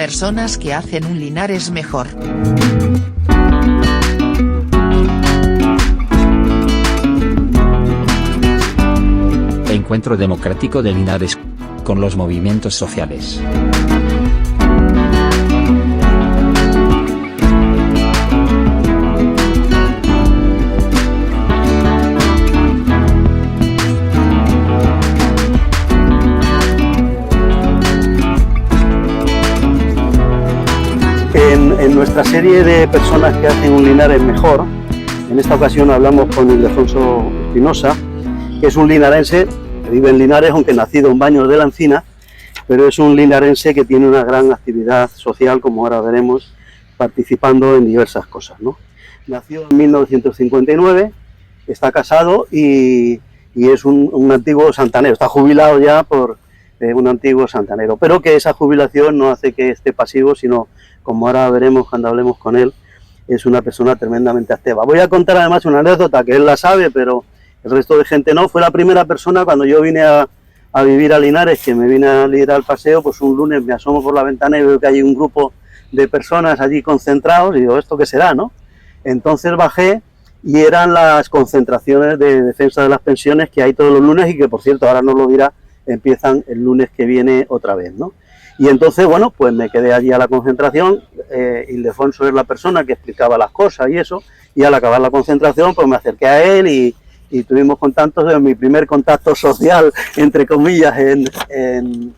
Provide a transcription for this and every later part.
Personas que hacen un Linares mejor. Encuentro Democrático de Linares con los movimientos sociales. En nuestra serie de personas que hacen un Linares mejor, en esta ocasión hablamos con Ildefonso Espinosa, que es un linarense que vive en Linares, aunque nacido en Baños de la Encina, pero es un linarense que tiene una gran actividad social, como ahora veremos, participando en diversas cosas, ¿no? Nació en 1959, está casado y es un antiguo santanero, está jubilado ya por un antiguo santanero, pero que esa jubilación no hace que esté pasivo, sino, como ahora veremos cuando hablemos con él, es una persona tremendamente activa. Voy a contar además una anécdota que él la sabe, pero el resto de gente no. Fue la primera persona cuando yo vine a vivir a Linares, que me vine a ir al paseo, pues un lunes me asomo por la ventana y veo que hay un grupo de personas allí concentrados y digo, ¿esto qué será, no? Entonces bajé y eran las concentraciones de defensa de las pensiones que hay todos los lunes y que, por cierto, ahora no lo dirá, empiezan el lunes que viene otra vez, ¿no? Y entonces, bueno, pues me quedé allí a la concentración. Ildefonso es la persona que explicaba las cosas y eso, y al acabar la concentración, pues me acerqué a él y tuvimos contactos. Mi primer contacto social, entre comillas, en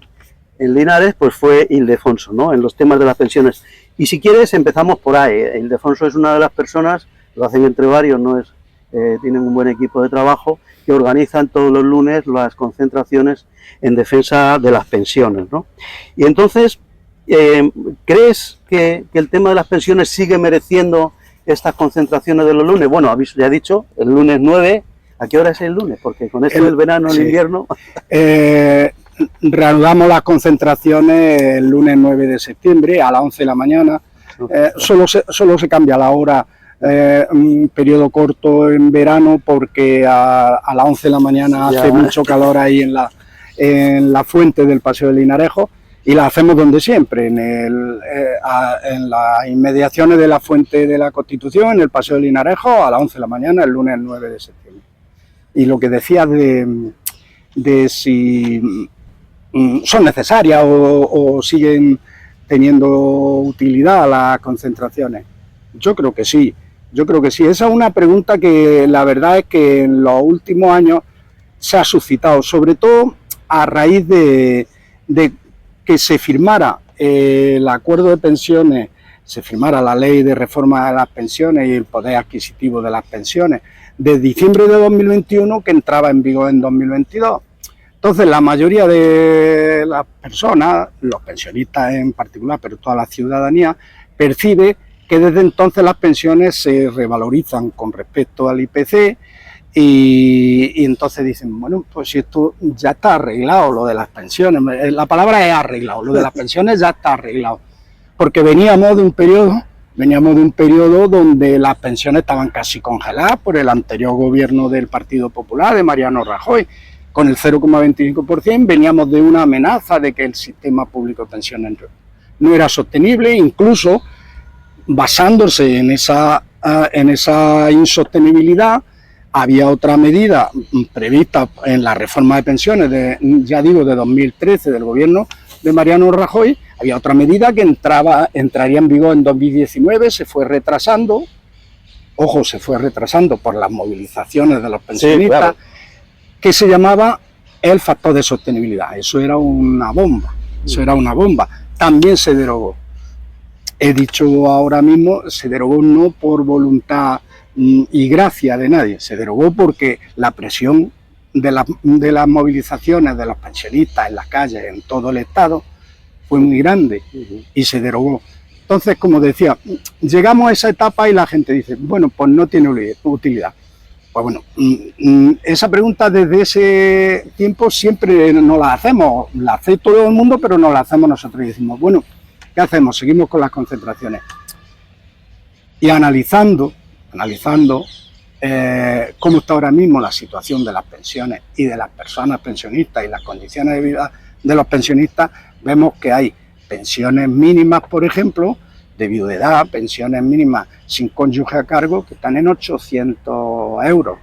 Linares, pues fue Ildefonso, ¿no? En los temas de las pensiones. Y si quieres, empezamos por ahí. Ildefonso es una de las personas, lo hacen entre varios, no es, tienen un buen equipo de trabajo, que organizan todos los lunes las concentraciones en defensa de las pensiones, ¿no? Y entonces, ¿crees que el tema de las pensiones sigue mereciendo estas concentraciones de los lunes? Bueno, ya he dicho, el lunes 9, ¿a qué hora es el lunes? Porque con esto del verano, el invierno... Reanudamos las concentraciones el lunes 9 de septiembre a las 11 de la mañana. Solo se cambia la hora, un periodo corto en verano, porque a las 11 de la mañana hace mucho calor ahí en la fuente del Paseo de Linarejo, y la hacemos donde siempre, en las inmediaciones de la Fuente de la Constitución, en el Paseo de Linarejo, a las 11 de la mañana, el lunes 9 de septiembre. Y lo que decías de si son necesarias o siguen teniendo utilidad las concentraciones. Yo creo que sí. Esa es una pregunta que la verdad es que en los últimos años se ha suscitado, sobre todo a raíz de que se firmara el acuerdo de pensiones, se firmara la ley de reforma de las pensiones y el poder adquisitivo de las pensiones de diciembre de 2021, que entraba en vigor en 2022. Entonces, la mayoría de las personas, los pensionistas en particular, pero toda la ciudadanía, percibe que desde entonces las pensiones se revalorizan con respecto al IPC y entonces dicen, bueno, pues si esto ya está arreglado, lo de las pensiones, la palabra es arreglado, lo de las pensiones ya está arreglado, porque veníamos de un periodo donde las pensiones estaban casi congeladas por el anterior gobierno del Partido Popular, de Mariano Rajoy, con el 0,25%, veníamos de una amenaza de que el sistema público de pensiones no era sostenible, incluso basándose en esa insostenibilidad, había otra medida prevista en la reforma de pensiones, de 2013, del gobierno de Mariano Rajoy, había otra medida que entraría en vigor en 2019, se fue retrasando por las movilizaciones de los pensionistas, sí, claro, que se llamaba el factor de sostenibilidad. Eso era una bomba, También se derogó. He dicho ahora mismo, se derogó no por voluntad y gracia de nadie, se derogó porque la presión de las movilizaciones de los pensionistas en las calles, en todo el Estado, fue muy grande y se derogó. Entonces, como decía, llegamos a esa etapa y la gente dice, bueno, pues no tiene utilidad. Pues bueno, esa pregunta desde ese tiempo siempre nos la hacemos, la hace todo el mundo, pero nos la hacemos nosotros y decimos, bueno, ¿qué hacemos? Seguimos con las concentraciones. Y analizando cómo está ahora mismo la situación de las pensiones y de las personas pensionistas y las condiciones de vida de los pensionistas, vemos que hay pensiones mínimas, por ejemplo, de viudedad, pensiones mínimas sin cónyuge a cargo, que están en 800 euros.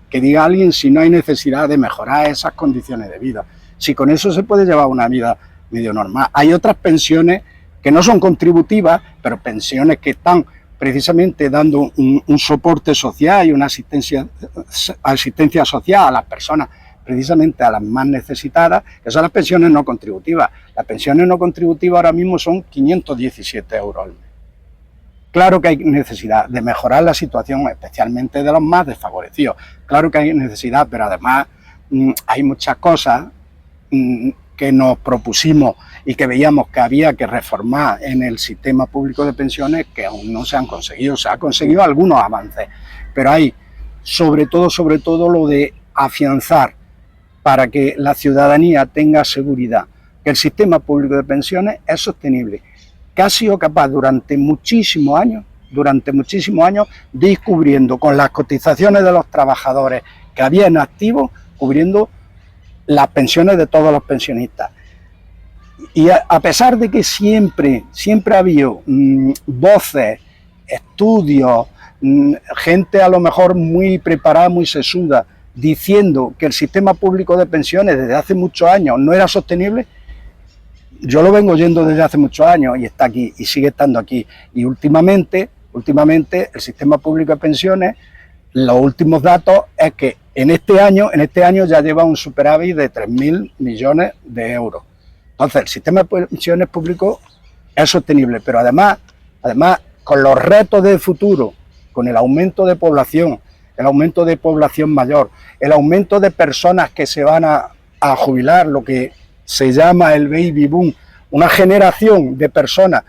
Que diga alguien si no hay necesidad de mejorar esas condiciones de vida. Si con eso se puede llevar una vida medio normal. Hay otras pensiones que no son contributivas, pero pensiones que están precisamente dando un soporte social y una asistencia social a las personas, precisamente a las más necesitadas, que son las pensiones no contributivas. Las pensiones no contributivas ahora mismo son 517 euros al mes. Claro que hay necesidad de mejorar la situación, especialmente de los más desfavorecidos. Claro que hay necesidad, pero además hay muchas cosas que nos propusimos y que veíamos que había que reformar en el sistema público de pensiones que aún no se han conseguido. Se han conseguido algunos avances, pero hay sobre todo lo de afianzar para que la ciudadanía tenga seguridad que el sistema público de pensiones es sostenible, que ha sido capaz durante muchísimos años, de ir cubriendo con las cotizaciones de los trabajadores que había en activo, cubriendo las pensiones de todos los pensionistas. Y a pesar de que siempre ha habido voces, estudios, gente a lo mejor muy preparada, muy sesuda, diciendo que el sistema público de pensiones desde hace muchos años no era sostenible, yo lo vengo oyendo desde hace muchos años y está aquí y sigue estando aquí. Y últimamente el sistema público de pensiones, los últimos datos es que en este año ya lleva un superávit de 3.000 millones de euros. Entonces el sistema de pensiones público es sostenible, pero además con los retos del futuro, con el aumento de población mayor, el aumento de personas que se van a jubilar, lo que se llama el baby boom, una generación de personas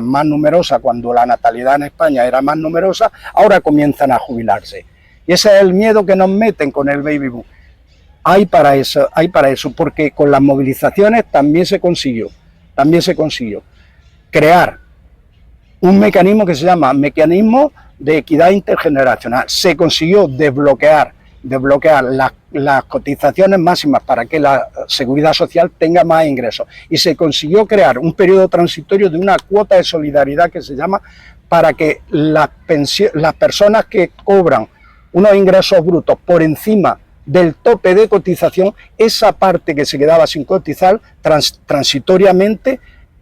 más numerosa cuando la natalidad en España era más numerosa, ahora comienzan a jubilarse. Y ese es el miedo que nos meten con el baby boom. Hay para eso, porque con las movilizaciones también se consiguió crear un mecanismo que se llama mecanismo de equidad intergeneracional. Se consiguió desbloquear las cotizaciones máximas para que la seguridad social tenga más ingresos, y se consiguió crear un periodo transitorio de una cuota de solidaridad que se llama, para que las personas que cobran unos ingresos brutos por encima del tope de cotización, esa parte que se quedaba sin cotizar, transitoriamente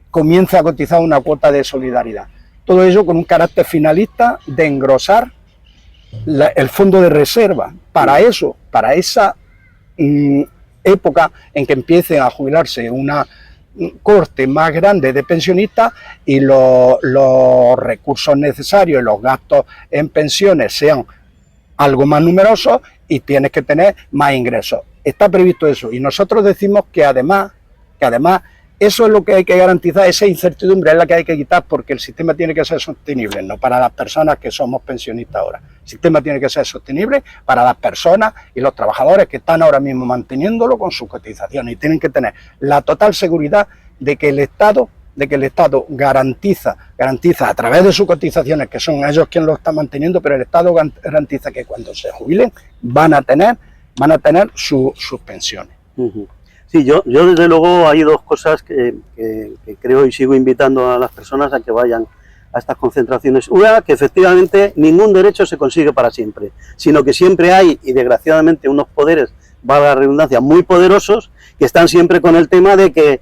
comienza a cotizar una cuota de solidaridad. Todo ello con un carácter finalista de engrosar el fondo de reserva para esa época en que empiecen a jubilarse una corte más grande de pensionistas y los recursos necesarios y los gastos en pensiones sean algo más numerosos y tienes que tener más ingresos. Está previsto eso, y nosotros decimos que además eso es lo que hay que garantizar, esa incertidumbre es la que hay que quitar, porque el sistema tiene que ser sostenible, no para las personas que somos pensionistas ahora. El sistema tiene que ser sostenible para las personas y los trabajadores que están ahora mismo manteniéndolo con sus cotizaciones, y tienen que tener la total seguridad de que el Estado garantiza a través de sus cotizaciones, que son ellos quienes lo están manteniendo, pero el Estado garantiza que cuando se jubilen van a tener sus pensiones. Uh-huh. Sí, yo desde luego hay dos cosas que creo y sigo invitando a las personas a que vayan a estas concentraciones. Una, que efectivamente ningún derecho se consigue para siempre, sino que siempre hay, y desgraciadamente, unos poderes, valga la redundancia, muy poderosos, que están siempre con el tema de que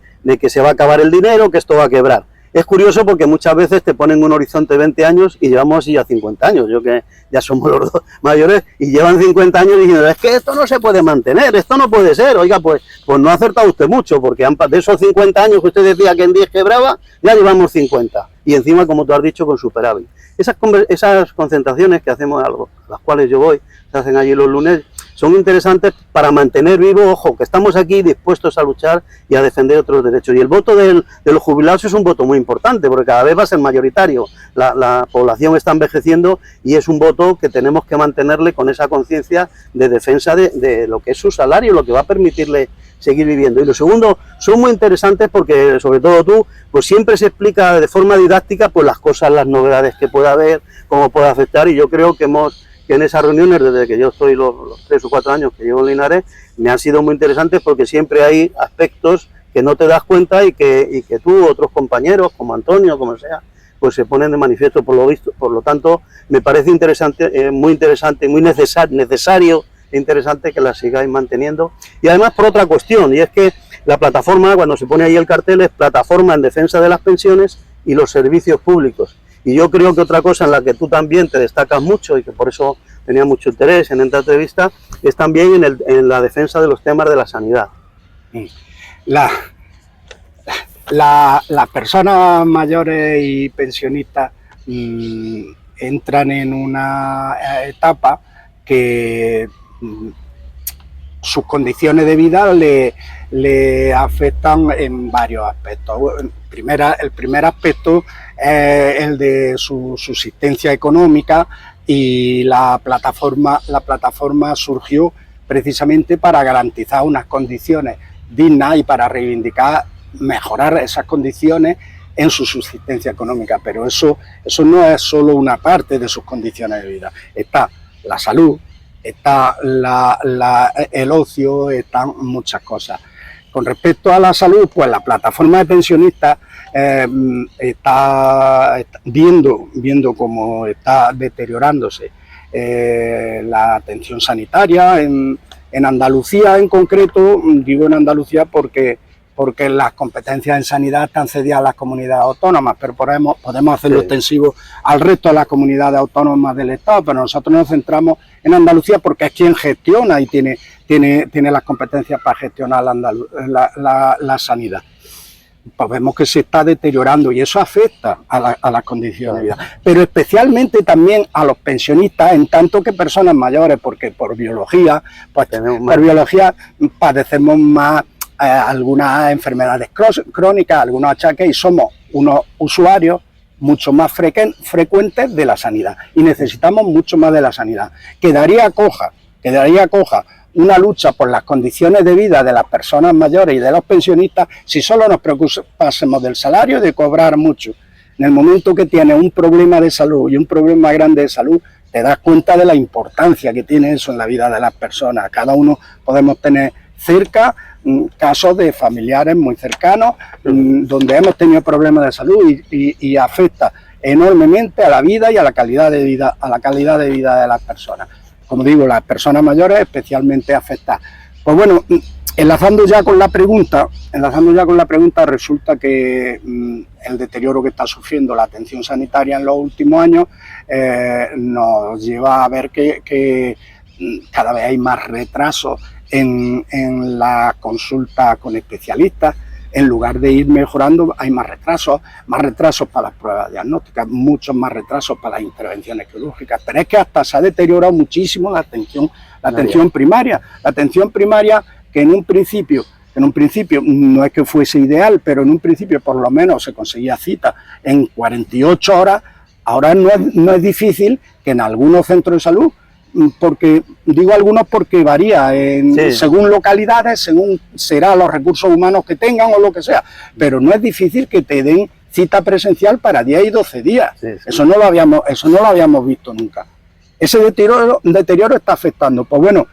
se va a acabar el dinero, que esto va a quebrar. Es curioso porque muchas veces te ponen un horizonte de 20 años y llevamos así ya 50 años, yo que ya somos los dos mayores, y llevan 50 años diciendo, es que esto no se puede mantener, esto no puede ser. Oiga, pues no ha acertado usted mucho, porque de esos 50 años que usted decía que en 10 quebraba, ya llevamos 50, y encima, como tú has dicho, con superávit. Esas concentraciones que hacemos, a las cuales yo voy, se hacen allí los lunes, son interesantes para mantener vivo, ojo, que estamos aquí dispuestos a luchar y a defender otros derechos. Y el voto de los jubilados es un voto muy importante, porque cada vez va a ser mayoritario. La población está envejeciendo y es un voto que tenemos que mantenerle con esa conciencia de defensa de lo que es su salario, lo que va a permitirle seguir viviendo. Y lo segundo, son muy interesantes porque, sobre todo tú, pues siempre se explica de forma didáctica pues las cosas, las novedades que pueda haber, cómo puede afectar, y yo creo que en esas reuniones, desde que yo estoy los 3 o 4 años que llevo en Linares, me han sido muy interesantes porque siempre hay aspectos que no te das cuenta y que tú, otros compañeros, como Antonio, como sea, pues se ponen de manifiesto por lo visto. Por lo tanto, me parece interesante, muy interesante, muy necesario e interesante que la sigáis manteniendo. Y además por otra cuestión, y es que la plataforma, cuando se pone ahí el cartel, es plataforma en defensa de las pensiones y los servicios públicos. Y yo creo que otra cosa en la que tú también te destacas mucho y que por eso tenía mucho interés en esta entrevista, es también en la defensa de los temas de la sanidad. Las personas mayores y pensionistas entran en una etapa que sus condiciones de vida le afectan en varios aspectos. El primer aspecto es el de su subsistencia económica, y la plataforma surgió precisamente para garantizar unas condiciones dignas y para reivindicar mejorar esas condiciones en su subsistencia económica. Pero eso no es solo una parte de sus condiciones de vida. Está la salud, está el ocio, están muchas cosas. Con respecto a la salud, pues la plataforma de pensionistas está viendo cómo está deteriorándose la atención sanitaria en Andalucía en concreto. Digo en Andalucía porque las competencias en sanidad están cedidas a las comunidades autónomas, pero podemos hacerlo extensivo al resto de las comunidades autónomas del Estado, pero nosotros nos centramos en Andalucía porque es quien gestiona y tiene las competencias para gestionar la sanidad. Pues vemos que se está deteriorando y eso afecta a las condiciones de vida, pero especialmente también a los pensionistas, en tanto que personas mayores, porque por biología padecemos más algunas enfermedades crónicas, algunos achaques, y somos unos usuarios mucho más frecuentes de la sanidad y necesitamos mucho más de la sanidad. Quedaría coja una lucha por las condiciones de vida de las personas mayores y de los pensionistas si solo nos preocupásemos del salario, de cobrar mucho. En el momento que tienes un problema de salud y un problema grande de salud, te das cuenta de la importancia que tiene eso en la vida de las personas. Cada uno podemos tener cerca casos de familiares muy cercanos donde hemos tenido problemas de salud y afecta enormemente a la vida y a la calidad de vida, de las personas. Como digo, las personas mayores especialmente afectadas. Pues bueno, enlazando ya con la pregunta, resulta que el deterioro que está sufriendo la atención sanitaria en los últimos años nos lleva a ver que cada vez hay más retrasos en la consulta con especialistas. En lugar de ir mejorando, hay más retrasos para las pruebas diagnósticas, muchos más retrasos para las intervenciones quirúrgicas. Pero es que hasta se ha deteriorado muchísimo la atención primaria. La atención primaria que en un principio no es que fuese ideal, pero en un principio por lo menos se conseguía cita en 48 horas. Ahora no es difícil que en algunos centros de salud, porque digo algunos porque varía según localidades, según será los recursos humanos que tengan o lo que sea, pero no es difícil que te den cita presencial para 10 y 12 días. Eso no lo habíamos visto nunca. Ese deterioro está afectando. Pues bueno,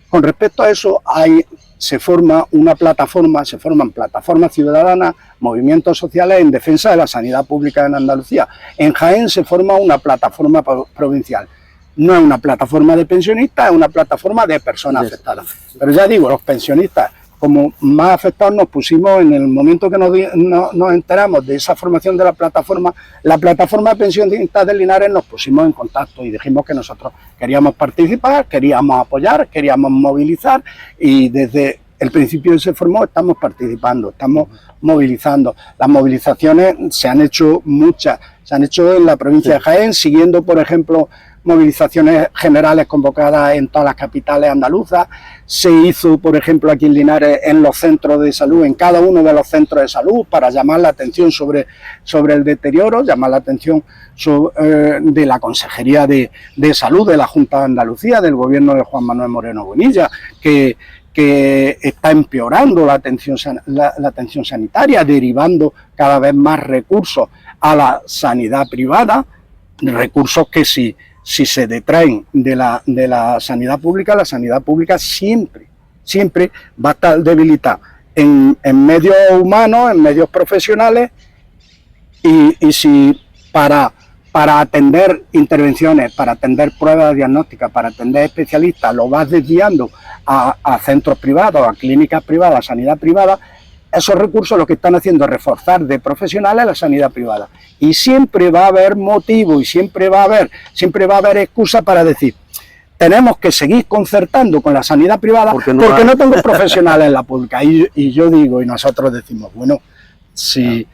con respecto a eso se forman plataformas ciudadanas, movimientos sociales en defensa de la sanidad pública en Andalucía. En Jaén se forma una plataforma provincial. No es una plataforma de pensionistas, es una plataforma de personas afectadas. Pero ya digo, los pensionistas, como más afectados nos pusimos en el momento que nos enteramos de esa formación de la plataforma de pensionistas de Linares, nos pusimos en contacto y dijimos que nosotros queríamos participar, queríamos apoyar, queríamos movilizar, y desde el principio que se formó estamos participando, estamos movilizando. Las movilizaciones se han hecho muchas, se han hecho en la provincia de Jaén, siguiendo, por ejemplo, movilizaciones generales convocadas en todas las capitales andaluzas. Se hizo, por ejemplo, aquí en Linares, en los centros de salud, en cada uno de los centros de salud, para llamar la atención sobre el deterioro, llamar la atención de la Consejería de Salud de la Junta de Andalucía, del gobierno de Juan Manuel Moreno Bonilla, que está empeorando la atención sanitaria, derivando cada vez más recursos a la sanidad privada, recursos que si se detraen de la sanidad pública, la sanidad pública siempre va a estar debilitada. en medios humanos, en medios profesionales, y si para atender intervenciones, para atender pruebas diagnósticas, para atender especialistas, lo vas desviando a centros privados, a clínicas privadas, a sanidad privada, esos recursos lo que están haciendo es reforzar de profesionales la sanidad privada. Y siempre va a haber motivo y siempre va a haber excusa para decir, tenemos que seguir concertando con la sanidad privada porque no tengo profesionales en la pública. Y yo digo, y nosotros decimos, bueno, si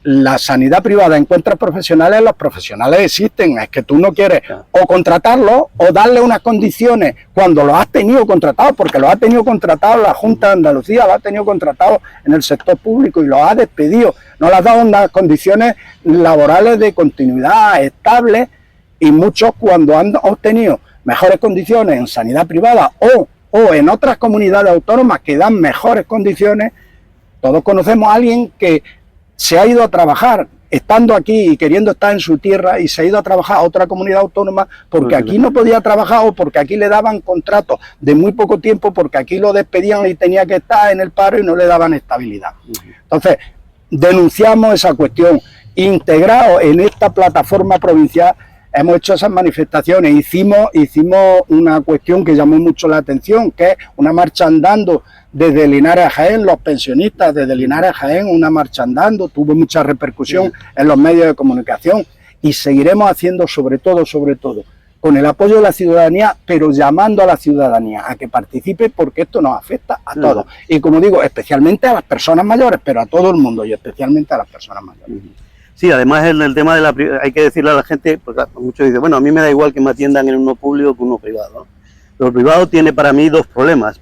la sanidad privada encuentra profesionales, los profesionales existen, es que tú no quieres o contratarlos o darle unas condiciones cuando los has tenido contratados, porque los ha tenido contratados la Junta de Andalucía, los ha tenido contratados en el sector público y los ha despedido, no les ha dado unas condiciones laborales de continuidad estables, y muchos cuando han obtenido mejores condiciones en sanidad privada o en otras comunidades autónomas que dan mejores condiciones, todos conocemos a alguien que se ha ido a trabajar, estando aquí y queriendo estar en su tierra, y se ha ido a trabajar a otra comunidad autónoma porque aquí no podía trabajar o porque aquí le daban contratos de muy poco tiempo, porque aquí lo despedían y tenía que estar en el paro y no le daban estabilidad. Entonces, denunciamos esa cuestión. Integrados en esta plataforma provincial, hemos hecho esas manifestaciones, hicimos una cuestión que llamó mucho la atención, que es una marcha andando desde Linares a Jaén, los pensionistas desde Linares a Jaén, una marcha andando, tuvo mucha repercusión en los medios de comunicación, y seguiremos haciendo sobre todo, con el apoyo de la ciudadanía, pero llamando a la ciudadanía a que participe, porque esto nos afecta a todos. Y como digo, especialmente a las personas mayores, pero a todo el mundo y especialmente a las personas mayores. Sí, además el tema de hay que decirle a la gente, porque muchos dicen, bueno, a mí me da igual que me atiendan en uno público que uno privado, ¿no? Pero el privado tiene para mí dos problemas.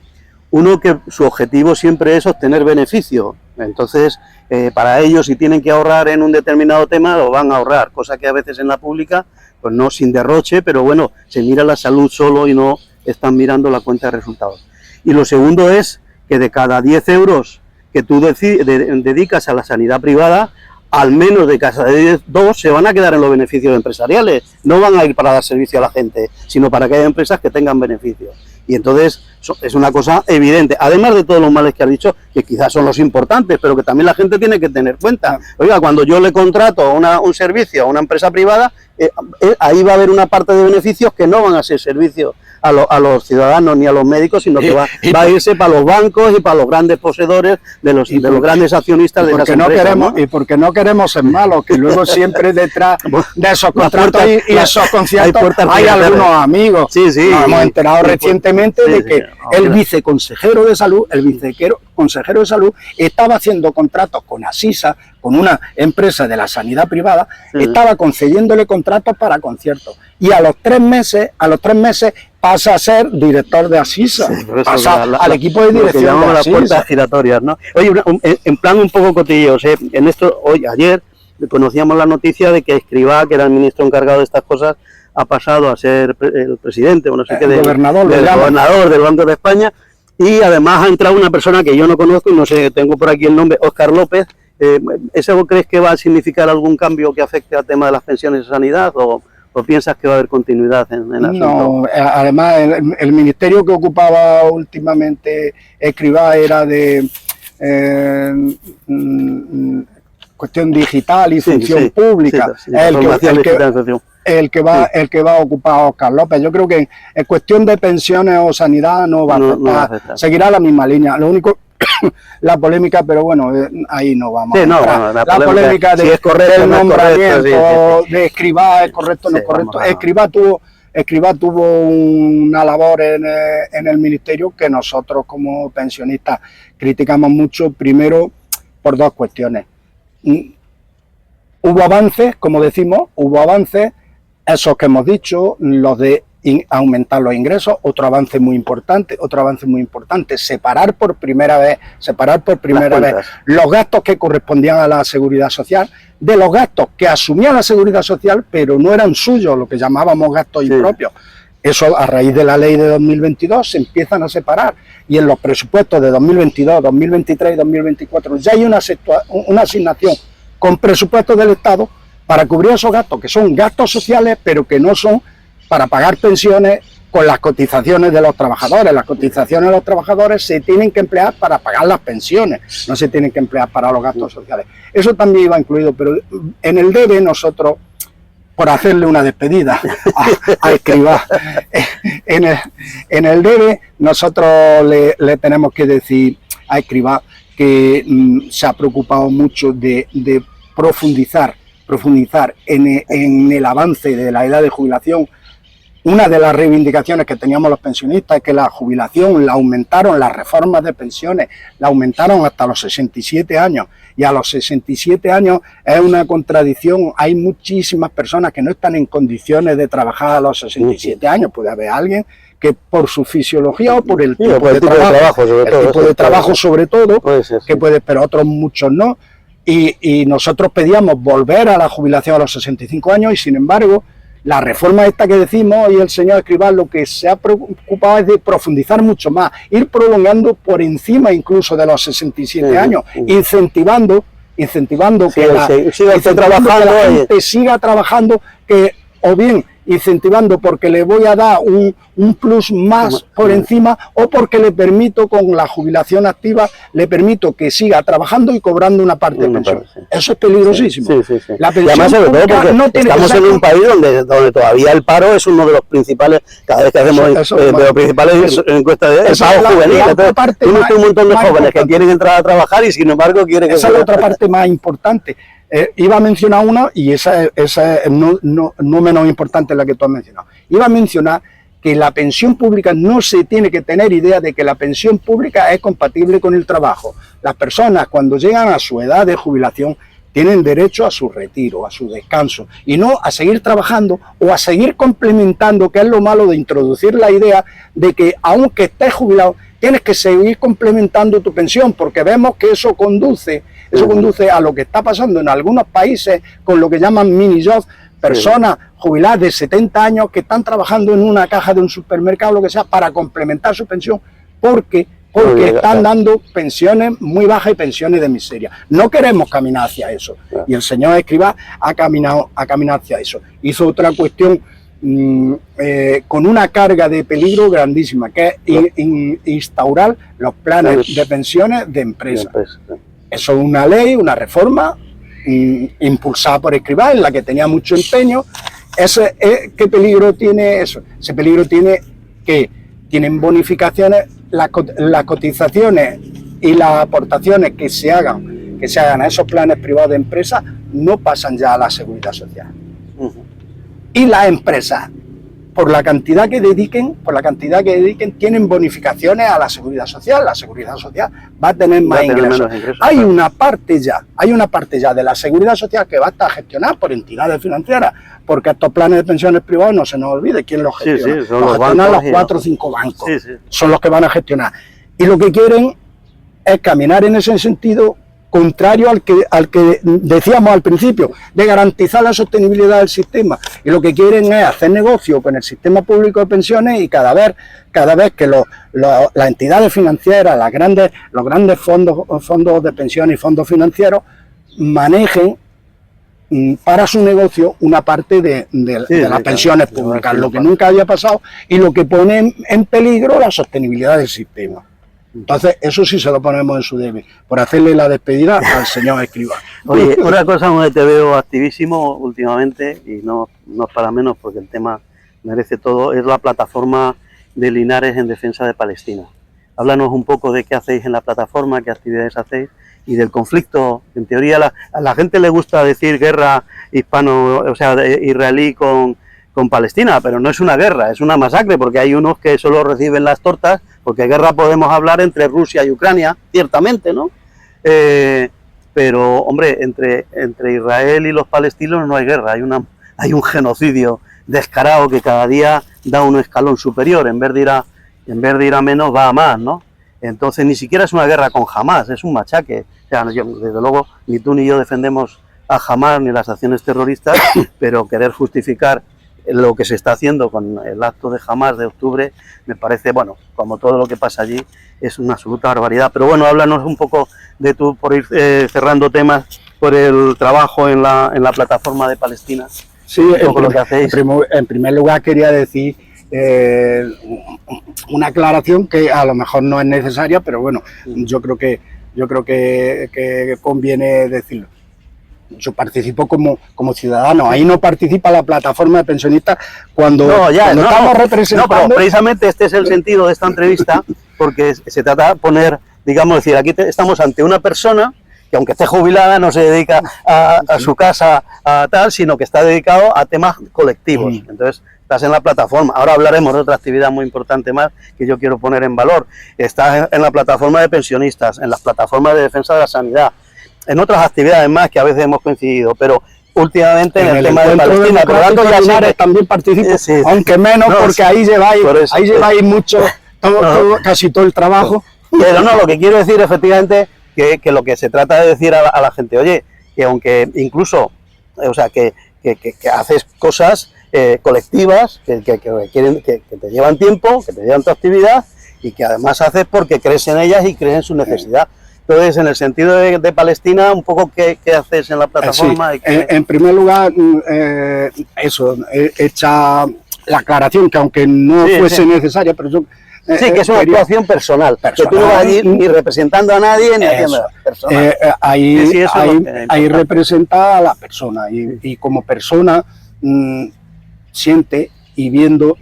Uno, que su objetivo siempre es obtener beneficio. Entonces, para ellos, si tienen que ahorrar en un determinado tema, lo van a ahorrar, cosa que a veces en la pública, pues no sin derroche, pero bueno, se mira la salud solo y no están mirando la cuenta de resultados. Y lo segundo es que de cada 10 euros que tú dedicas a la sanidad privada, al menos de cada 2 se van a quedar en los beneficios empresariales, no van a ir para dar servicio a la gente, sino para que haya empresas que tengan beneficios. Y entonces es una cosa evidente, además de todos los males que has dicho, que quizás son los importantes, pero que también la gente tiene que tener cuenta. Oiga, cuando yo le contrato un servicio a una empresa privada, ahí va a haber una parte de beneficios que no van a ser servicios a los ciudadanos ni a los médicos, sino que va a irse para los bancos y para los grandes poseedores de los grandes accionistas de las empresas. Y porque no queremos ser malos, que luego siempre detrás de esos contratos y esos conciertos hay algunos amigos. Sí, sí. Nos hemos enterado recientemente de que el viceconsejero de salud, estaba haciendo contratos con Asisa, con una empresa de la sanidad privada, estaba concediéndole contratos para conciertos. Y a los 3 meses pasa a ser director de Asisa, pasa al equipo de dirección de las puertas giratorias, ¿no? Oye, en plan un poco cotilleos, en esto, ayer conocíamos la noticia de que Escrivá, que era el ministro encargado de estas cosas, ha pasado a ser el presidente, o no sé qué, gobernador del Banco de España, y además ha entrado una persona que yo no conozco, y no sé, tengo por aquí el nombre, Óscar López. ¿Eso crees que va a significar algún cambio que afecte al tema de las pensiones de sanidad, o piensas que va a haber continuidad en el asunto? No, además el ministerio que ocupaba últimamente Escrivá era de cuestión digital y función pública, el que va a ocupar Óscar López. Yo creo que en cuestión de pensiones o sanidad no va a afectar, seguirá la misma línea. Lo único, la polémica, pero bueno, ahí no vamos a entrar. La polémica de, si es correcto, del nombramiento de Escrivá, es correcto o no es correcto. Escrivá tuvo una labor en el ministerio que nosotros como pensionistas criticamos mucho, primero por 2 cuestiones. Hubo avances, como decimos, esos que hemos dicho, los de aumentar los ingresos, otro avance muy importante, separar por primera vez los gastos que correspondían a la seguridad social de los gastos que asumía la seguridad social, pero no eran suyos, lo que llamábamos gastos impropios. Eso, a raíz de la ley de 2022, se empiezan a separar, y en los presupuestos de 2022, 2023 y 2024 ya hay una asignación con presupuestos del Estado para cubrir esos gastos, que son gastos sociales, pero que no son para pagar pensiones con las cotizaciones de los trabajadores. Las cotizaciones de los trabajadores se tienen que emplear para pagar las pensiones, no se tienen que emplear para los gastos sociales. Eso también iba incluido, pero en el debe nosotros, por hacerle una despedida a Escrivá, en el debe nosotros le tenemos que decir a Escrivá que se ha preocupado mucho de profundizar en el avance de la edad de jubilación. Una de las reivindicaciones que teníamos los pensionistas es que la jubilación la aumentaron, las reformas de pensiones la aumentaron hasta los 67 años, y a los 67 años es una contradicción. Hay muchísimas personas que no están en condiciones de trabajar a los 67 años. Puede haber alguien que por su fisiología o por el tipo de trabajo sobre todo, que puede, pero otros muchos no. Y nosotros pedíamos volver a la jubilación a los 65 años, y sin embargo la reforma esta que decimos, y el señor Escrivá lo que se ha preocupado es de profundizar mucho más, ir prolongando por encima incluso de los 67 años, incentivando que la gente siga trabajando, que o bien incentivando porque le voy a dar un plus más por encima, o porque le permito, con la jubilación activa, le permito que siga trabajando y cobrando una parte de pensión. Eso es peligrosísimo. La pensión, y además, sobre todo porque no tiene estamos en un país donde todavía el paro es uno de los principales, cada vez que hacemos de los principales encuestas de paro juvenil. Tienes un montón de jóvenes que quieren entrar a trabajar y sin embargo quieren... Esa es la otra parte más importante. Iba a mencionar una, y esa es no menos importante la que tú has mencionado. Iba a mencionar que la pensión pública, no se tiene que tener idea de que la pensión pública es compatible con el trabajo. Las personas, cuando llegan a su edad de jubilación, tienen derecho a su retiro, a su descanso, y no a seguir trabajando o a seguir complementando, que es lo malo de introducir la idea de que aunque estés jubilado, tienes que seguir complementando tu pensión, porque vemos que eso conduce a lo que está pasando en algunos países con lo que llaman mini jobs, personas jubiladas de 70 años que están trabajando en una caja de un supermercado, lo que sea, para complementar su pensión, porque están dando pensiones muy bajas y pensiones de miseria. No queremos caminar hacia eso, y el señor Escrivá ha caminado hacia eso. Hizo otra cuestión con una carga de peligro grandísima, que es instaurar los planes de pensiones de empresas. Eso es una ley, una reforma impulsada por Escrivá, en la que tenía mucho empeño. ¿Qué peligro tiene eso? Ese peligro tiene que tienen bonificaciones, las cotizaciones y las aportaciones que se hagan a esos planes privados de empresas no pasan ya a la seguridad social. Y las empresas, por la cantidad que dediquen, tienen bonificaciones a la seguridad social. La seguridad social va a tener más ingresos. Hay una parte ya de la seguridad social que va a estar gestionada por entidades financieras, porque estos planes de pensiones privados, no se nos olvide quién los gestiona. Son los gestionan los 4 o 5 bancos. Son los que van a gestionar. Y lo que quieren es caminar en ese sentido contrario al que decíamos al principio, de garantizar la sostenibilidad del sistema. Y lo que quieren es hacer negocio con el sistema público de pensiones, y cada vez que las entidades financieras, los grandes fondos de pensiones y fondos financieros manejen para su negocio una parte de las pensiones públicas, lo que nunca había pasado y lo que pone en peligro la sostenibilidad del sistema. Entonces, eso sí se lo ponemos en su debe, por hacerle la despedida al señor Escrivá. Oye, una cosa donde te veo activísimo últimamente, y no es para menos porque el tema merece todo, es la plataforma de Linares en defensa de Palestina. Háblanos un poco de qué hacéis en la plataforma, qué actividades hacéis, y del conflicto. En teoría a la gente le gusta decir guerra israelí con Palestina, pero no es una guerra, es una masacre, porque hay unos que solo reciben las tortas, porque guerra podemos hablar entre Rusia y Ucrania, ciertamente, ¿no? Pero, hombre, entre Israel y los palestinos no hay guerra, hay un genocidio descarado que cada día da un escalón superior, en vez de ir a menos va a más, ¿no? Entonces ni siquiera es una guerra con Hamás, es un machaque. O sea, desde luego ni tú ni yo defendemos a Hamás ni las acciones terroristas, pero querer justificar lo que se está haciendo con el acto de Hamás de octubre me parece, bueno, como todo lo que pasa allí, es una absoluta barbaridad. Pero bueno, háblanos un poco de tú, por ir cerrando temas, por el trabajo en la plataforma de Palestina. Sí, lo que hacéis. En primer lugar quería decir una aclaración que a lo mejor no es necesaria, pero bueno, yo creo que conviene decirlo. Yo participo como ciudadano, ahí no participa la plataforma de pensionistas cuando estamos representando. No, pero precisamente este es el sentido de esta entrevista, porque se trata de poner, digamos, decir, aquí estamos ante una persona que aunque esté jubilada no se dedica a su casa a tal, sino que está dedicado a temas colectivos. Entonces, estás en la plataforma. Ahora hablaremos de otra actividad muy importante más que yo quiero poner en valor. Estás en la plataforma de pensionistas, en las plataformas de defensa de la sanidad, en otras actividades más que a veces hemos coincidido, pero últimamente en el tema de Palestina. Por lo tanto, ya Linares también participo, aunque menos, porque ahí lleváis mucho, casi todo el trabajo. Pero no, lo que quiero decir efectivamente que lo que se trata de decir a la gente, oye, que aunque incluso, o sea, que haces cosas colectivas que te llevan tiempo, que te llevan tu actividad y que además haces porque crees en ellas y crees en su necesidad. Entonces, en el sentido de Palestina, un poco qué haces en la plataforma. En primer lugar, hecha la aclaración, que aunque no fuese necesaria, pero yo... sí, que es una actuación personal, que tú no vas allí ni representando a nadie, ni haciendo personal. Ahí representa a la persona, y como persona siente y viendo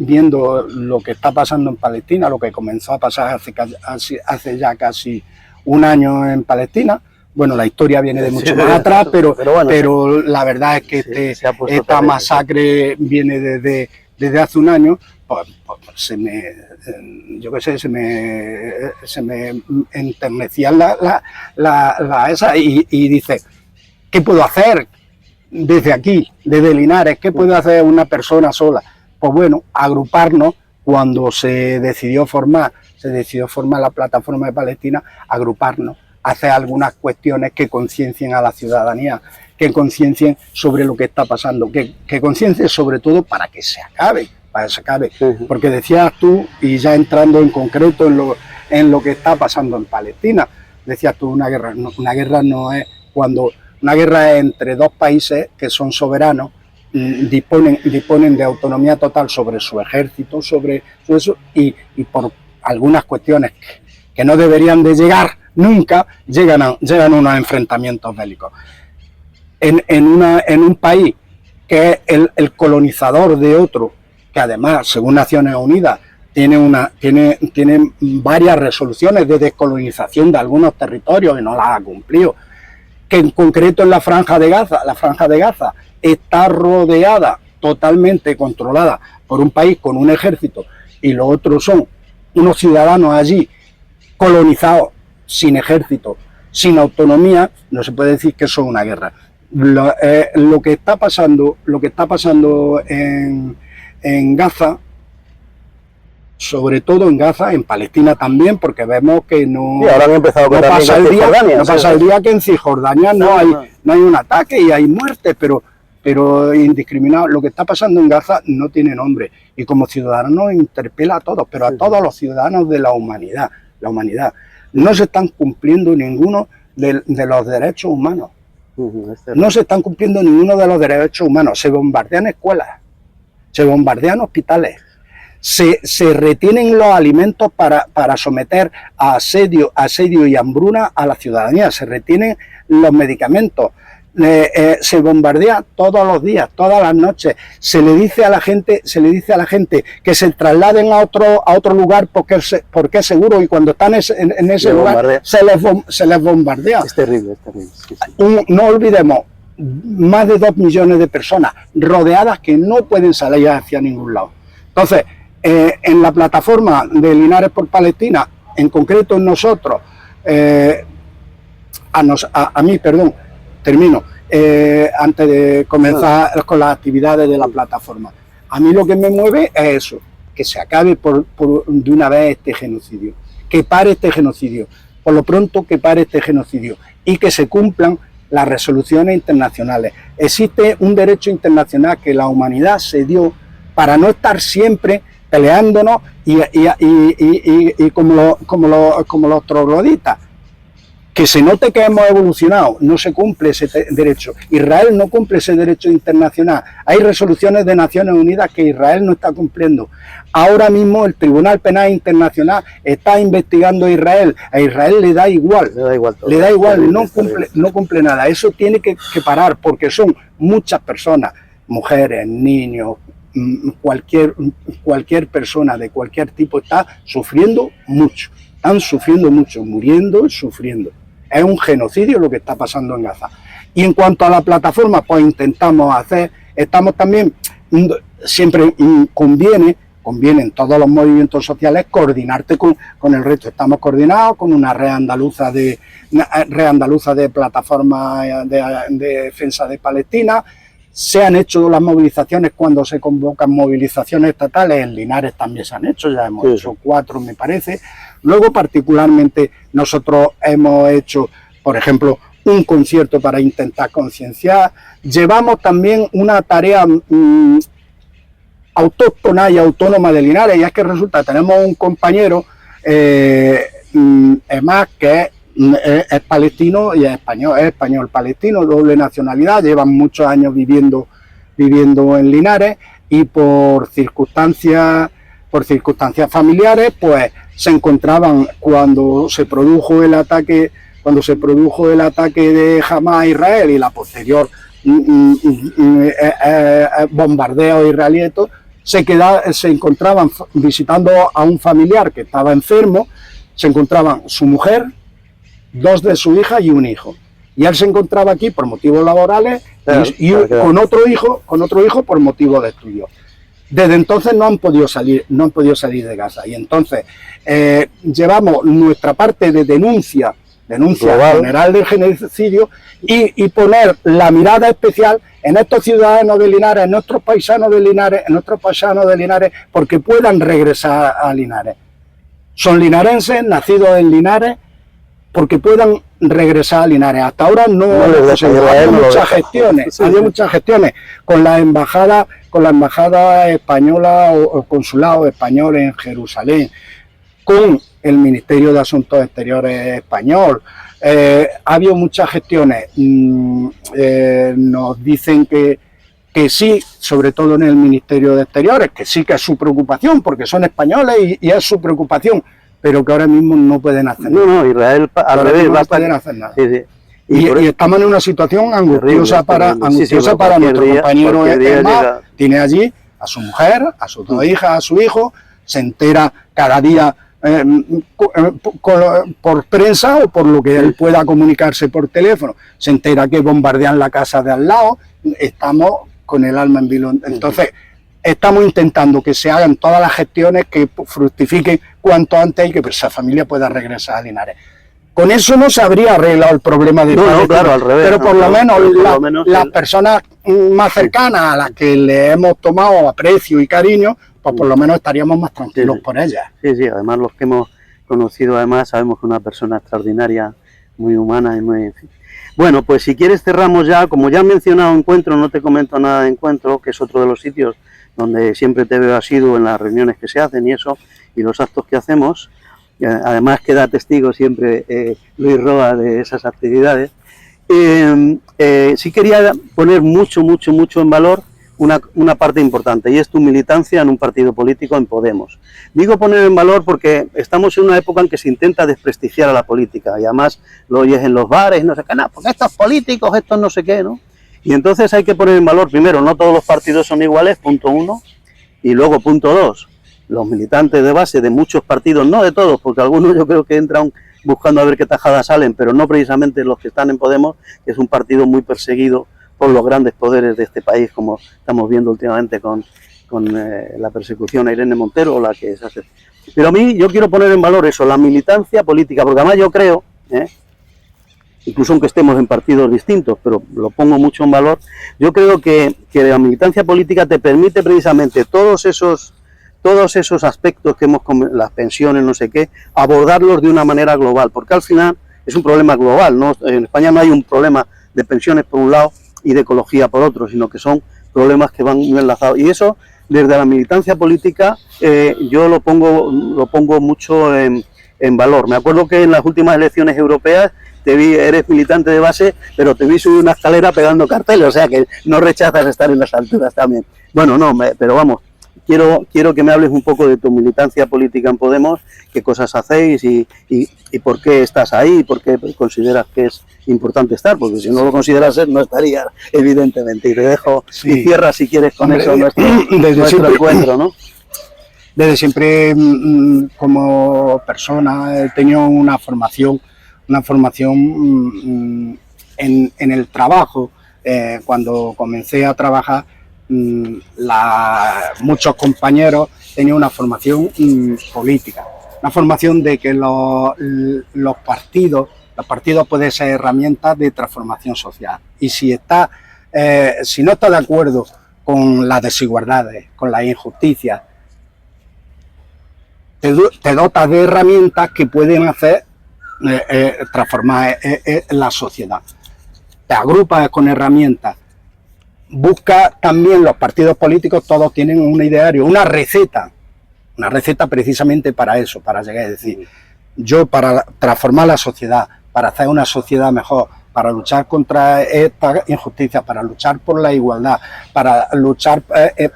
lo que está pasando en Palestina, lo que comenzó a pasar hace ya casi un año en Palestina. Bueno, la historia viene de mucho más atrás, pero la verdad es que esta masacre viene desde hace un año. Pues se me enternecían esa y dice, ¿qué puedo hacer desde aquí, desde Linares? ¿Qué puede hacer una persona sola? Pues bueno, agruparnos. Cuando se decidió formar la plataforma de Palestina, agruparnos, hacer algunas cuestiones que conciencien a la ciudadanía, que conciencien sobre lo que está pasando, que conciencien sobre todo para que se acabe. Porque decías tú, y ya entrando en concreto en lo que está pasando en Palestina, decías tú, una guerra no es cuando una guerra es entre dos países que son soberanos, disponen de autonomía total sobre su ejército, sobre eso, y por algunas cuestiones que no deberían de llegar nunca, llegan a unos enfrentamientos bélicos. En un país que es el colonizador de otro, que además, según Naciones Unidas, tiene varias resoluciones de descolonización de algunos territorios y no las ha cumplido, que en concreto en la Franja de Gaza está rodeada, totalmente controlada por un país con un ejército, y los otros son unos ciudadanos allí colonizados, sin ejército, sin autonomía. No se puede decir que eso es una guerra. Lo que está pasando en Gaza, sobre todo en Gaza, en Palestina también, porque vemos que no pasa el día que en Cisjordania no hay un ataque y hay muerte, pero indiscriminado. Lo que está pasando en Gaza no tiene nombre, y como ciudadanos interpela a todos, pero a todos los ciudadanos de la humanidad. No se están cumpliendo ninguno de los derechos humanos. No se están cumpliendo ninguno de los derechos humanos. Se bombardean escuelas, se bombardean hospitales, se retienen los alimentos para someter a asedio y hambruna a la ciudadanía, se retienen los medicamentos, se bombardea todos los días, todas las noches. Se le dice a la gente que se trasladen a otro lugar porque es seguro, y cuando están en ese lugar se les bombardea. Es terrible. Sí. No olvidemos, más de 2 millones de personas rodeadas que no pueden salir hacia ningún lado. Entonces, en la plataforma de Linares por Palestina, en concreto en nosotros, a mí, termino, antes de comenzar con las actividades de la plataforma. A mí lo que me mueve es eso, que se acabe de una vez este genocidio, que pare este genocidio, por lo pronto que pare este genocidio, y que se cumplan las resoluciones internacionales. Existe un derecho internacional que la humanidad se dio para no estar siempre peleándonos y como los trogloditas. que se note que hemos evolucionado, no se cumple ese derecho. Israel no cumple ese derecho internacional. Hay resoluciones de Naciones Unidas que Israel no está cumpliendo. Ahora mismo el Tribunal Penal Internacional está investigando a Israel. A Israel le da igual. Le da igual, no cumple nada. Eso tiene que parar, porque son muchas personas, mujeres, niños, cualquier persona de cualquier tipo está sufriendo mucho. Están sufriendo mucho, muriendo, sufriendo. Es un genocidio lo que está pasando en Gaza. Y en cuanto a la plataforma, pues estamos también, siempre conviene en todos los movimientos sociales coordinarte con el resto. Estamos coordinados con una red andaluza de plataforma de defensa de Palestina. Se han hecho las movilizaciones cuando se convocan movilizaciones estatales, en Linares también se han hecho, ya hemos hecho 4 me parece. Luego particularmente nosotros hemos hecho, por ejemplo, un concierto para intentar concienciar. Llevamos también una tarea autóctona y autónoma de Linares, y es que resulta, tenemos un compañero, además que es palestino y es español palestino, doble nacionalidad, llevan muchos años viviendo en Linares, y por circunstancias familiares, pues se encontraban cuando se produjo el ataque de Hamás a Israel y la posterior bombardeo israelí, se encontraban visitando a un familiar que estaba enfermo. Se encontraban su mujer, 2 de sus hijas y un hijo. Y él se encontraba aquí por motivos laborales y con otro hijo por motivos de estudio. Desde entonces no han podido salir de Gaza. Y entonces llevamos nuestra parte de denuncia global, general del genocidio, y poner la mirada especial en estos ciudadanos de Linares, en nuestros paisanos de Linares, porque puedan regresar a Linares. Son linarenses, nacidos en Linares, porque puedan regresar a Linares. Hasta ahora hay muchas gestiones con la embajada española o consulado español en Jerusalén, con el Ministerio de Asuntos Exteriores español. Ha habido muchas gestiones. Nos dicen que sí, sobre todo en el Ministerio de Exteriores, que sí que es su preocupación, porque son españoles y es su preocupación, pero que ahora mismo no pueden hacer nada. No, Israel al revés no pueden hacer nada. Sí. Y estamos en una situación angustiosa para nuestro compañero. Tiene allí a su mujer, a sus 2 hijas, a su hijo, se entera cada día por prensa o por lo que él pueda comunicarse por teléfono, se entera que bombardean la casa de al lado. Estamos con el alma en vilo. Entonces, estamos intentando que se hagan todas las gestiones que fructifiquen cuanto antes y que esa familia pueda regresar a Linares. Con eso no se habría arreglado el problema de Palestina, claro, al revés, pero por lo menos las personas más cercanas a las que le hemos tomado aprecio y cariño, pues por lo menos estaríamos más tranquilos por ellas. Sí, además los que hemos conocido, sabemos que es una persona extraordinaria, muy humana y muy... En fin. Bueno, pues si quieres cerramos ya. Como ya he mencionado Encuentro, no te comento nada de Encuentro, que es otro de los sitios donde siempre te veo asiduo en las reuniones que se hacen y eso, y los actos que hacemos. Además queda testigo siempre Luis Roa de esas actividades. Sí quería poner mucho en valor una parte importante, y es tu militancia en un partido político, en Podemos. Digo poner en valor porque estamos en una época en que se intenta desprestigiar a la política, y además lo oyes en los bares, no sé qué, no, porque estos políticos, estos no sé qué, ¿no? Y entonces hay que poner en valor, primero, no todos los partidos son iguales, punto 1, y luego, punto 2, los militantes de base de muchos partidos, no de todos, porque algunos yo creo que entran buscando a ver qué tajadas salen, pero no precisamente los que están en Podemos, que es un partido muy perseguido por los grandes poderes de este país, como estamos viendo últimamente con la persecución a Irene Montero, o la que se hace. Pero a mí yo quiero poner en valor eso, la militancia política, porque además yo creo, incluso aunque estemos en partidos distintos, pero lo pongo mucho en valor, yo creo que la militancia política te permite precisamente todos esos aspectos que las pensiones, no sé qué, abordarlos de una manera global, porque al final es un problema global, ¿no? En España no hay un problema de pensiones por un lado y de ecología por otro, sino que son problemas que van muy enlazados. Y eso, desde la militancia política, yo lo pongo mucho en valor. Me acuerdo que en las últimas elecciones europeas eres militante de base, pero te vi subir una escalera pegando carteles, o sea que no rechazas estar en las alturas también. Bueno, no, pero vamos, quiero que me hables un poco de tu militancia política en Podemos, qué cosas hacéis y por qué estás ahí, por qué consideras que es importante estar, porque si no lo consideras no estarías, evidentemente. Y te dejo, y cierra si quieres con eso nuestro encuentro, ¿no? Desde siempre, como persona, he tenido una formación en el trabajo. Cuando comencé a trabajar, muchos compañeros tenían una formación política, una formación de que los partidos pueden ser herramientas de transformación social. Y si no está de acuerdo con las desigualdades, con las injusticias, te dotas de herramientas que pueden hacer transformar la sociedad. Te agrupas con herramientas. Busca también, los partidos políticos todos tienen un ideario, una receta precisamente para eso, para llegar a decir, yo para transformar la sociedad, para hacer una sociedad mejor, para luchar contra esta injusticia, para luchar por la igualdad, para luchar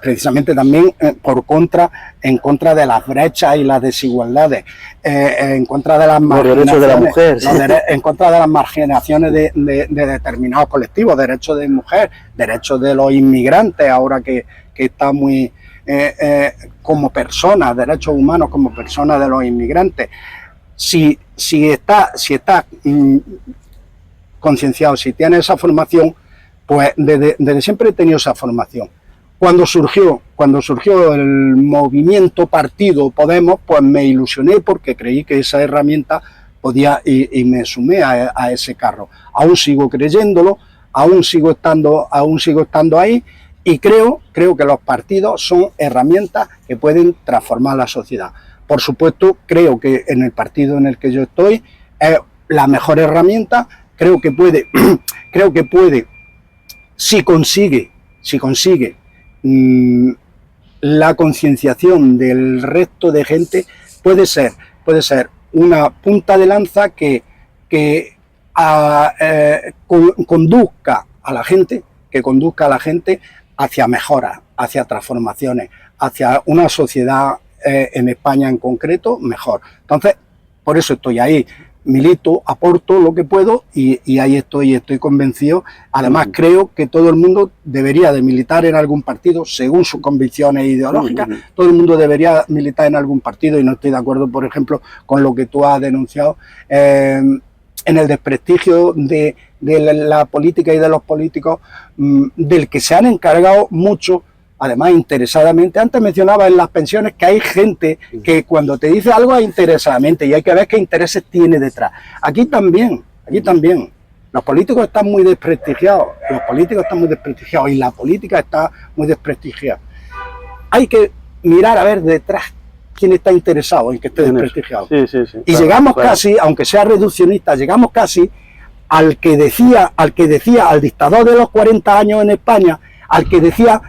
precisamente también en contra de las brechas y las desigualdades, en contra de las marginaciones, de la mujer, sí. En contra de las marginaciones de determinados colectivos, derechos de mujer, derechos de los inmigrantes, ahora que está muy como personas, derechos humanos como personas de los inmigrantes. Si está concienciado, si tiene esa formación, pues desde siempre he tenido esa formación. Cuando surgió el movimiento partido Podemos, pues me ilusioné porque creí que esa herramienta podía y me sumé a ese carro. Aún sigo creyéndolo, aún sigo estando ahí y creo que los partidos son herramientas que pueden transformar la sociedad. Por supuesto, creo que en el partido en el que yo estoy es la mejor herramienta. Creo que puede, si consigue la concienciación del resto de gente, puede ser una punta de lanza que conduzca a la gente hacia mejoras, hacia transformaciones, hacia una sociedad en España en concreto mejor. Entonces, por eso estoy ahí. Milito, aporto lo que puedo y ahí estoy convencido. Además, creo que todo el mundo debería de militar en algún partido según sus convicciones ideológicas. Todo el mundo debería militar en algún partido y no estoy de acuerdo, por ejemplo, con lo que tú has denunciado en el desprestigio de la política y de los políticos, del que se han encargado mucho. Además, interesadamente, antes mencionaba en las pensiones que hay gente que cuando te dice algo es interesadamente y hay que ver qué intereses tiene detrás. Aquí también. Los políticos están muy desprestigiados, y la política está muy desprestigiada. Hay que mirar a ver detrás quién está interesado en que esté desprestigiado. Sí, y claro, llegamos casi, aunque sea reduccionista, llegamos casi al dictador de los 40 años en España, al que decía: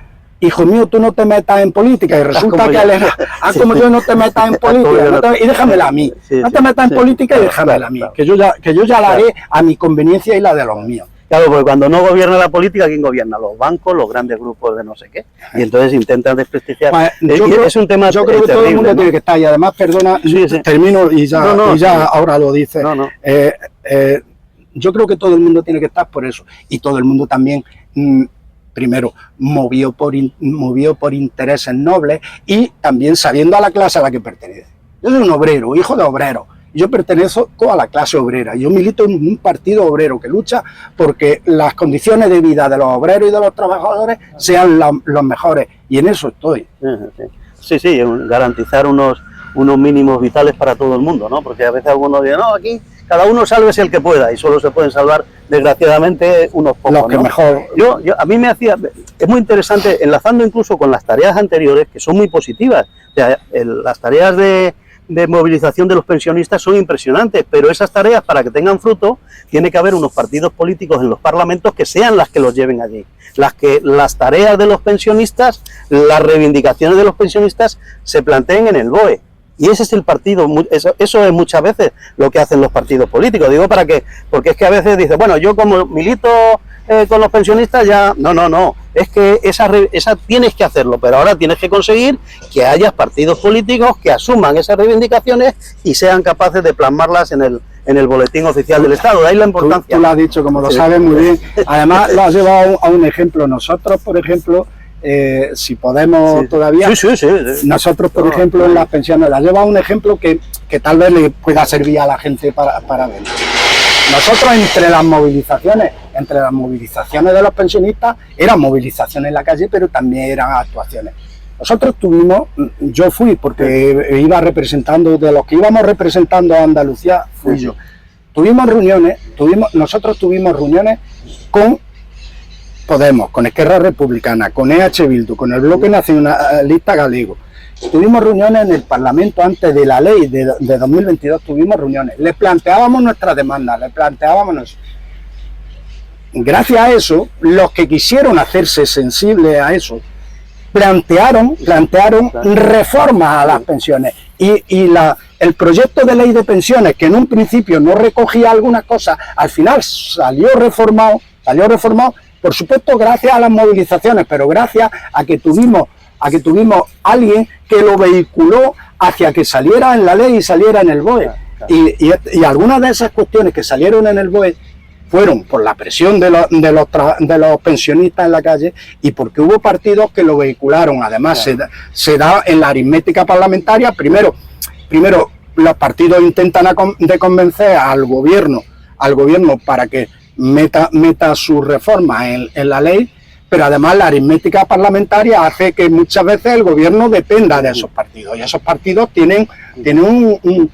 hijo mío, tú no te metas en política, y resulta que como yo no te metas en política, y déjamela a mí, no te metas en política y déjamela a mí, que yo ya la haré a mi conveniencia y la de los míos. Claro, porque cuando no gobierna la política, ¿quién gobierna? Los bancos, los grandes grupos de no sé qué, y entonces intentan desprestigiar. Es un tema yo creo que todo el mundo tiene que estar, y además, perdona, termino y ya ahora lo dices. Yo creo que todo el mundo tiene que estar por eso, y todo el mundo también primero movido por intereses nobles y también sabiendo a la clase a la que pertenece. Yo soy un obrero, hijo de obrero. Yo pertenezco a la clase obrera. Yo milito en un partido obrero que lucha porque las condiciones de vida de los obreros y de los trabajadores sean los mejores. Y en eso estoy. Sí, garantizar unos mínimos vitales para todo el mundo, ¿no? Porque a veces algunos dicen, no, aquí cada uno sálvese el que pueda, y solo se pueden salvar, desgraciadamente, unos pocos. Los que mejor. A mí es muy interesante, enlazando incluso con las tareas anteriores, que son muy positivas. O sea, las tareas de movilización de los pensionistas son impresionantes, pero esas tareas, para que tengan fruto, tiene que haber unos partidos políticos en los parlamentos que sean las que los lleven allí. Las tareas de los pensionistas, las reivindicaciones de los pensionistas se planteen en el BOE. Y ese es el partido, eso es muchas veces lo que hacen los partidos políticos. Digo, ¿para qué? Porque es que a veces dice, bueno, yo como milito con los pensionistas ya... No, es que esa tienes que hacerlo, pero ahora tienes que conseguir que haya partidos políticos que asuman esas reivindicaciones y sean capaces de plasmarlas en el boletín oficial del Estado. De ahí la importancia. Tú lo has dicho, como lo sabes muy bien. Además, lo has llevado a un ejemplo. Nosotros, por ejemplo, si podemos todavía, sí. nosotros, por ejemplo, en las pensiones, lo has llevado a un ejemplo que tal vez le pueda servir a la gente para ver. Nosotros entre las movilizaciones de los pensionistas, eran movilizaciones en la calle, pero también eran actuaciones. Nosotros yo fui, porque iba representando, de los que íbamos representando a Andalucía, fui yo. Nosotros tuvimos reuniones con Podemos, con Esquerra Republicana, con EH Bildu, con el Bloque Nacionalista Galego. Tuvimos reuniones en el Parlamento antes de la ley de 2022, tuvimos reuniones. Les planteábamos nuestras demandas, Gracias a eso, los que quisieron hacerse sensibles a eso, plantearon reformas a las pensiones. Y el proyecto de ley de pensiones, que en un principio no recogía algunas cosas, al final salió reformado, por supuesto gracias a las movilizaciones, pero gracias a que tuvimos alguien que lo vehiculó hacia que saliera en la ley y saliera en el BOE. Y algunas de esas cuestiones que salieron en el BOE fueron por la presión de los pensionistas en la calle y porque hubo partidos que lo vehicularon. Además, se da en la aritmética parlamentaria. Primero los partidos intentan de convencer al gobierno para que meta su reforma en la ley, pero además la aritmética parlamentaria hace que muchas veces el gobierno dependa de esos partidos, y esos partidos tienen un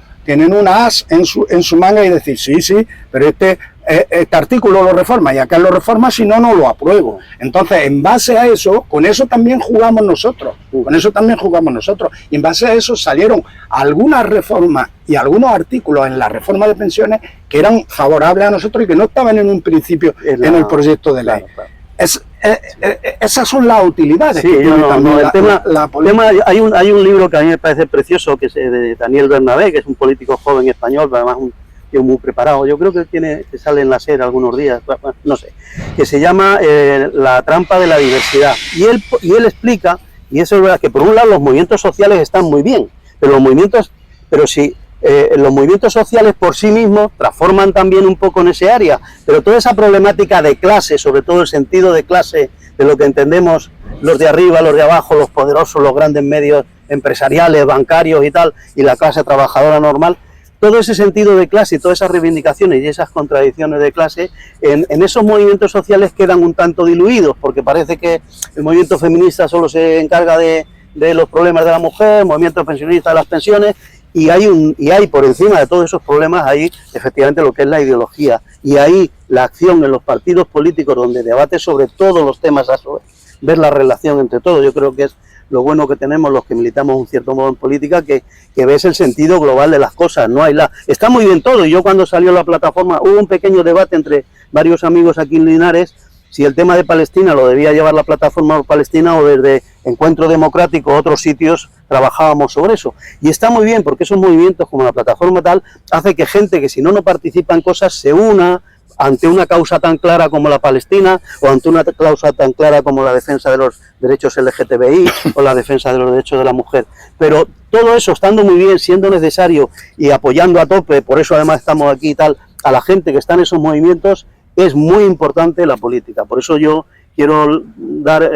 as en su manga y decir, sí, pero este artículo lo reforma y aquel lo reforma, si no lo apruebo. Entonces, en base a eso, con eso también jugamos nosotros, y en base a eso salieron algunas reformas y algunos artículos en la reforma de pensiones que eran favorables a nosotros y que no estaban en un principio en el proyecto de ley. Claro. Esas son las utilidades. Sí, el tema hay un libro que a mí me parece precioso, que es de Daniel Bernabé, que es un político joven español, pero además un tío muy preparado. Yo creo que sale en la SER algunos días, no sé, que se llama La trampa de la diversidad. Y él explica, y eso es verdad, que por un lado los movimientos sociales están muy bien, pero los movimientos sociales por sí mismos transforman también un poco en ese área, pero toda esa problemática de clase, sobre todo el sentido de clase, de lo que entendemos los de arriba, los de abajo, los poderosos, los grandes medios empresariales, bancarios y tal, y la clase trabajadora normal, todo ese sentido de clase y todas esas reivindicaciones y esas contradicciones de clase en esos movimientos sociales quedan un tanto diluidos, porque parece que el movimiento feminista solo se encarga de los problemas de la mujer, el movimiento pensionista de las pensiones, y hay por encima de todos esos problemas, hay efectivamente lo que es la ideología, y ahí la acción en los partidos políticos donde debate sobre todos los temas, ver la relación entre todos. Yo creo que es lo bueno que tenemos los que militamos un cierto modo en política, que ves el sentido global de las cosas. Está muy bien todo, y yo cuando salió la plataforma hubo un pequeño debate entre varios amigos aquí en Linares, si el tema de Palestina lo debía llevar la plataforma Palestina o desde Encuentro Democrático o otros sitios trabajábamos sobre eso. Y está muy bien, porque esos movimientos como la plataforma tal hace que gente que si no participa en cosas se una ante una causa tan clara como la Palestina, o ante una causa tan clara como la defensa de los derechos LGTBI o la defensa de los derechos de la mujer. Pero todo eso estando muy bien, siendo necesario y apoyando a tope, por eso además estamos aquí y tal, a la gente que está en esos movimientos, es muy importante la política. Por eso yo quiero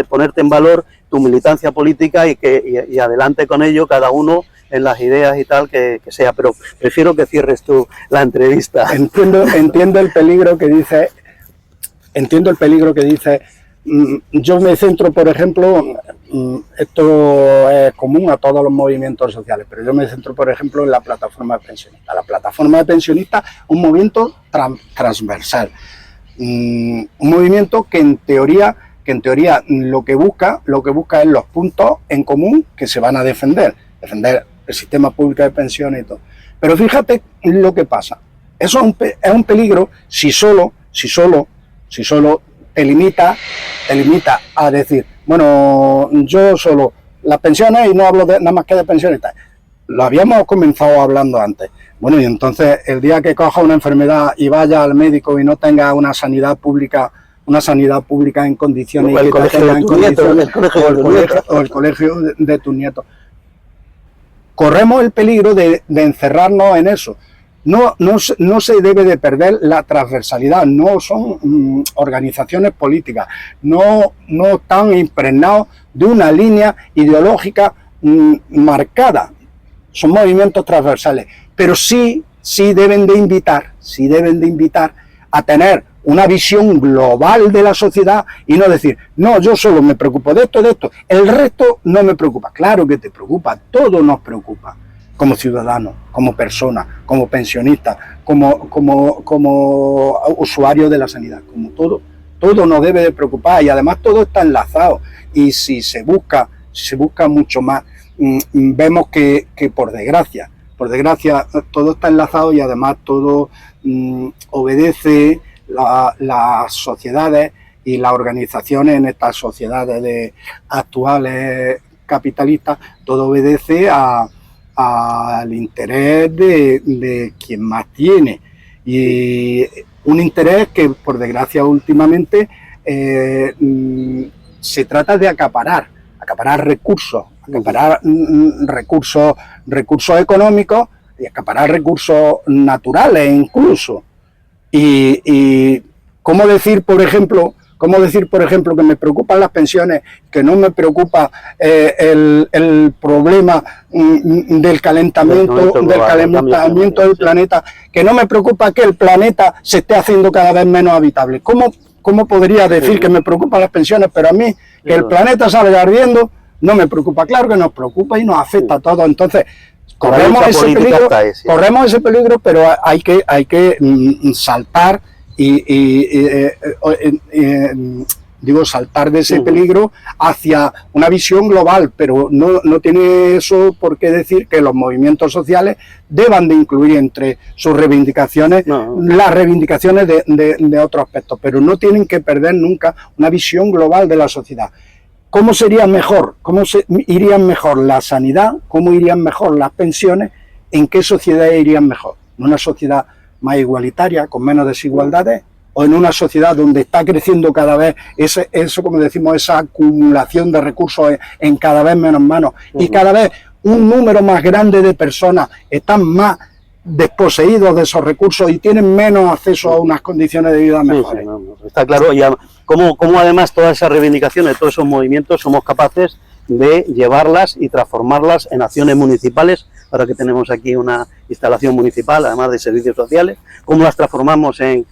ponerte en valor tu militancia política y adelante con ello, cada uno en las ideas y tal que sea, pero prefiero que cierres tú la entrevista. Entiendo el peligro que dice. Yo me centro, por ejemplo, esto es común a todos los movimientos sociales, pero yo me centro, por ejemplo, en la plataforma de pensionistas. La plataforma de pensionistas es un movimiento transversal, un movimiento que en teoría lo que busca es los puntos en común que se van a defender el sistema público de pensiones y todo. Pero fíjate lo que pasa. Eso es un peligro si solo te limita a decir, bueno, yo solo las pensiones y no hablo nada más que de pensiones. lo habíamos comenzado hablando antes. Bueno, y entonces el día que coja una enfermedad y vaya al médico y no tenga una sanidad pública en condiciones, o el colegio de tu nieto, o el colegio de tus nietos, corremos el peligro de encerrarnos en eso. No se debe de perder la transversalidad, no son organizaciones políticas, no están impregnados de una línea ideológica marcada, son movimientos transversales, pero sí deben de invitar a tener una visión global de la sociedad y no decir, no, yo solo me preocupo de esto, el resto no me preocupa. Claro que te preocupa, todo nos preocupa, como ciudadanos, como personas, como pensionistas, como usuarios de la sanidad, como todo nos debe de preocupar, y además todo está enlazado, y si se busca mucho más, vemos que por desgracia todo está enlazado, y además todo obedece las sociedades y las organizaciones en estas sociedades actuales capitalistas, todo obedece al interés de quien más tiene, y un interés que por desgracia últimamente se trata de acaparar recursos económicos y acaparar recursos naturales incluso. Y cómo decir, por ejemplo, que me preocupan las pensiones, que no me preocupa el problema del calentamiento del planeta, que no me preocupa que el planeta se esté haciendo cada vez menos habitable. ¿Cómo podría decir que me preocupan las pensiones, pero a mí que el planeta salga ardiendo no me preocupa? Claro que nos preocupa y nos afecta a todos. Entonces, corremos ese peligro, pero hay que saltar saltar de ese peligro hacia una visión global, pero no tiene eso por qué decir que los movimientos sociales deban de incluir entre sus reivindicaciones las reivindicaciones de otros aspectos, pero no tienen que perder nunca una visión global de la sociedad. ¿Cómo sería mejor? ¿Cómo irían mejor la sanidad? ¿Cómo irían mejor las pensiones? ¿En qué sociedad irían mejor? ¿En una sociedad más igualitaria, con menos desigualdades? ¿O en una sociedad donde está creciendo cada vez como decimos, esa acumulación de recursos en cada vez menos manos? Y cada vez un número más grande de personas están más desposeídos de esos recursos y tienen menos acceso a unas condiciones de vida mejores. Está claro, ya cómo además todas esas reivindicaciones, todos esos movimientos somos capaces de llevarlas y transformarlas en acciones municipales. Ahora que tenemos aquí una instalación municipal, además de servicios sociales, cómo las transformamos en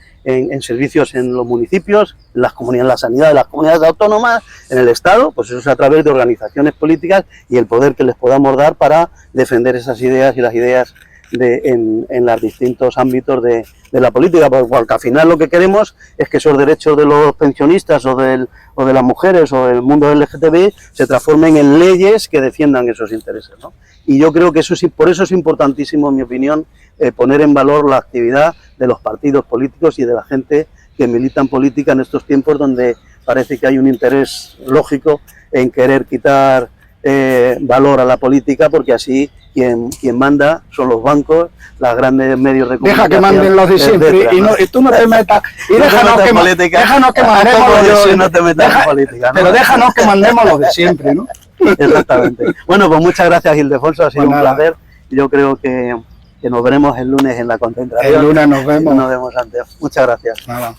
servicios en los municipios, en las comunidades, en la sanidad de las comunidades autónomas, en el Estado, pues eso es a través de organizaciones políticas y el poder que les podamos dar para defender esas ideas y las ideas en los distintos ámbitos de la política, porque al final lo que queremos es que esos derechos de los pensionistas o de las mujeres o del mundo LGTBI se transformen en leyes que defiendan esos intereses, ¿no? Y yo creo que por eso es importantísimo, en mi opinión, poner en valor la actividad de los partidos políticos y de la gente que milita en política en estos tiempos donde parece que hay un interés lógico en querer quitar valor a la política, porque así quien manda son los bancos, los grandes medios de comunicación. Deja que manden los de siempre, y tú no te metas, y déjanos que mandemos los de siempre. No te metas en política, ¿no? Pero déjanos que mandemos los de siempre, ¿no? Exactamente. Bueno, pues muchas gracias, Ildefonso, ha sido un placer. Yo creo que nos veremos el lunes en la concentración. El lunes nos vemos. Nos vemos antes. Muchas gracias. Nada.